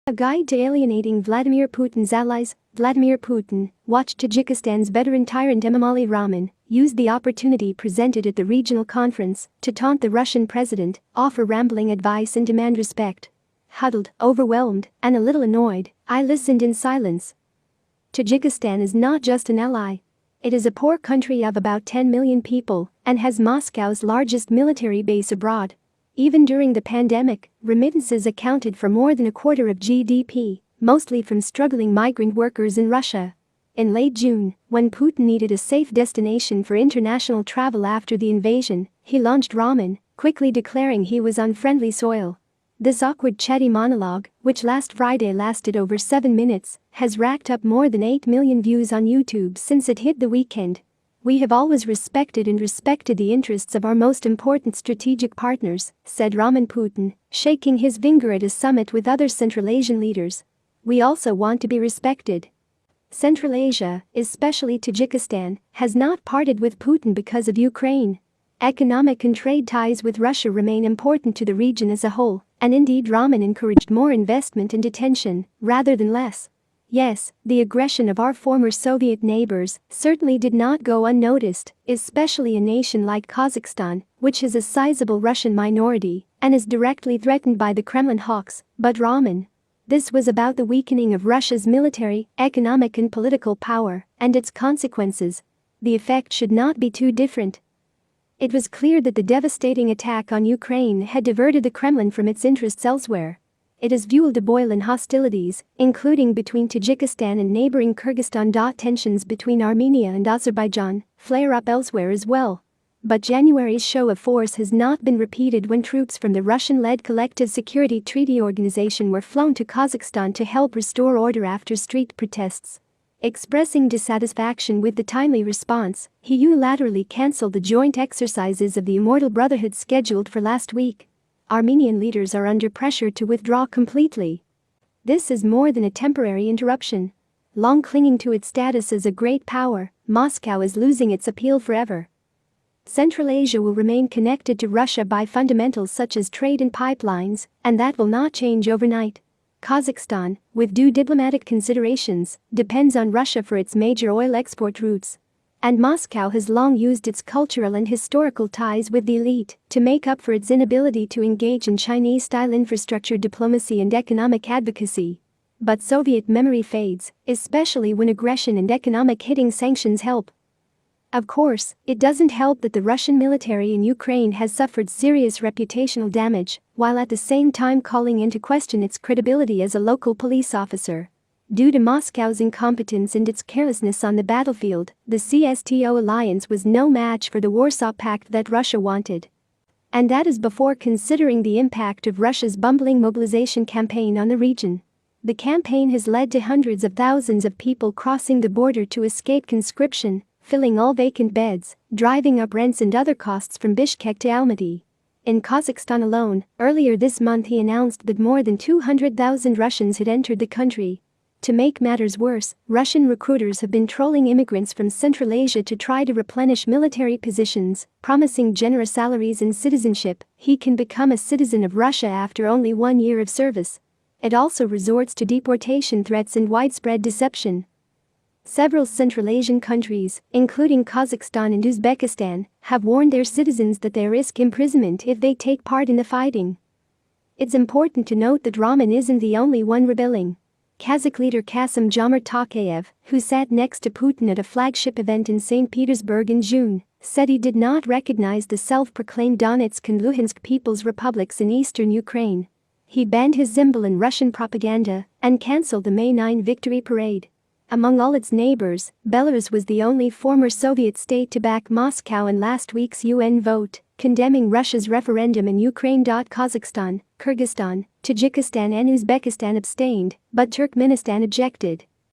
A guide to alienating Vladimir Putin's allies. Vladimir Putin, watched Tajikistan's veteran tyrant Emomali Rahman, used the opportunity presented at the regional conference to taunt the Russian president, offer rambling advice and demand respect. Huddled, overwhelmed, and a little annoyed, I listened in silence. Tajikistan is not just an ally. It is a poor country of about 10 million people and has Moscow's largest military base abroad. Even during the pandemic, remittances accounted for more than a quarter of GDP, mostly from struggling migrant workers in Russia. In late June, when Putin needed a safe destination for international travel after the invasion, he launched Rahman, quickly declaring he was on friendly soil. This awkward chatty monologue, which last Friday lasted over 7 minutes, has racked up more than 8 million views on YouTube since it hit the weekend. We have always respected the interests of our most important strategic partners, said Rahman Putin, shaking his finger at a summit with other Central Asian leaders. We also want to be respected. Central Asia, especially Tajikistan, has not parted with Putin because of Ukraine. Economic and trade ties with Russia remain important to the region as a whole, and indeed Rahman encouraged more investment and attention, rather than less. Yes, the aggression of our former Soviet neighbors certainly did not go unnoticed, especially a nation like Kazakhstan, which has a sizable Russian minority and is directly threatened by the Kremlin hawks, but Rahman. This was about the weakening of Russia's military, economic and political power, and its consequences. The effect should not be too different. It was clear that the devastating attack on Ukraine had diverted the Kremlin from its interests elsewhere. It has fueled a boil in hostilities, including between Tajikistan and neighboring Kyrgyzstan. Tensions between Armenia and Azerbaijan flare up elsewhere as well. But January's show of force has not been repeated when troops from the Russian-led Collective Security Treaty Organization were flown to Kazakhstan to help restore order after street protests. Expressing dissatisfaction with the timely response, he unilaterally cancelled the joint exercises of the Immortal Brotherhood scheduled for last week. Armenian leaders are under pressure to withdraw completely. This is more than a temporary interruption. Long clinging to its status as a great power, Moscow is losing its appeal forever. Central Asia will remain connected to Russia by fundamentals such as trade and pipelines, and that will not change overnight. Kazakhstan, with due diplomatic considerations, depends on Russia for its major oil export routes. And Moscow has long used its cultural and historical ties with the elite to make up for its inability to engage in Chinese-style infrastructure diplomacy and economic advocacy. But Soviet memory fades, especially when aggression and economic hitting sanctions help. Of course, it doesn't help that the Russian military in Ukraine has suffered serious reputational damage, while at the same time calling into question its credibility as a local police officer. Due to Moscow's incompetence and its carelessness on the battlefield, the CSTO alliance was no match for the Warsaw Pact that Russia wanted. And that is before considering the impact of Russia's bumbling mobilization campaign on the region. The campaign has led to hundreds of thousands of people crossing the border to escape conscription, filling all vacant beds, driving up rents and other costs from Bishkek to Almaty. In Kazakhstan alone, earlier this month he announced that more than 200,000 Russians had entered the country. To make matters worse, Russian recruiters have been trolling immigrants from Central Asia to try to replenish military positions, promising generous salaries and citizenship. He can become a citizen of Russia after only 1 year of service. It also resorts to deportation threats and widespread deception. Several Central Asian countries, including Kazakhstan and Uzbekistan, have warned their citizens that they risk imprisonment if they take part in the fighting. It's important to note that Rahman isn't the only one rebelling. Kazakh leader Kassym-Jomart Tokayev, who sat next to Putin at a flagship event in St. Petersburg in June, said he did not recognize the self-proclaimed Donetsk and Luhansk People's Republics in eastern Ukraine. He banned his symbol in Russian propaganda and cancelled the May 9 victory parade. Among all its neighbors, Belarus was the only former Soviet state to back Moscow in last week's UN vote, condemning Russia's referendum in Ukraine. Kazakhstan, Kyrgyzstan, Tajikistan and Uzbekistan abstained, but Turkmenistan objected.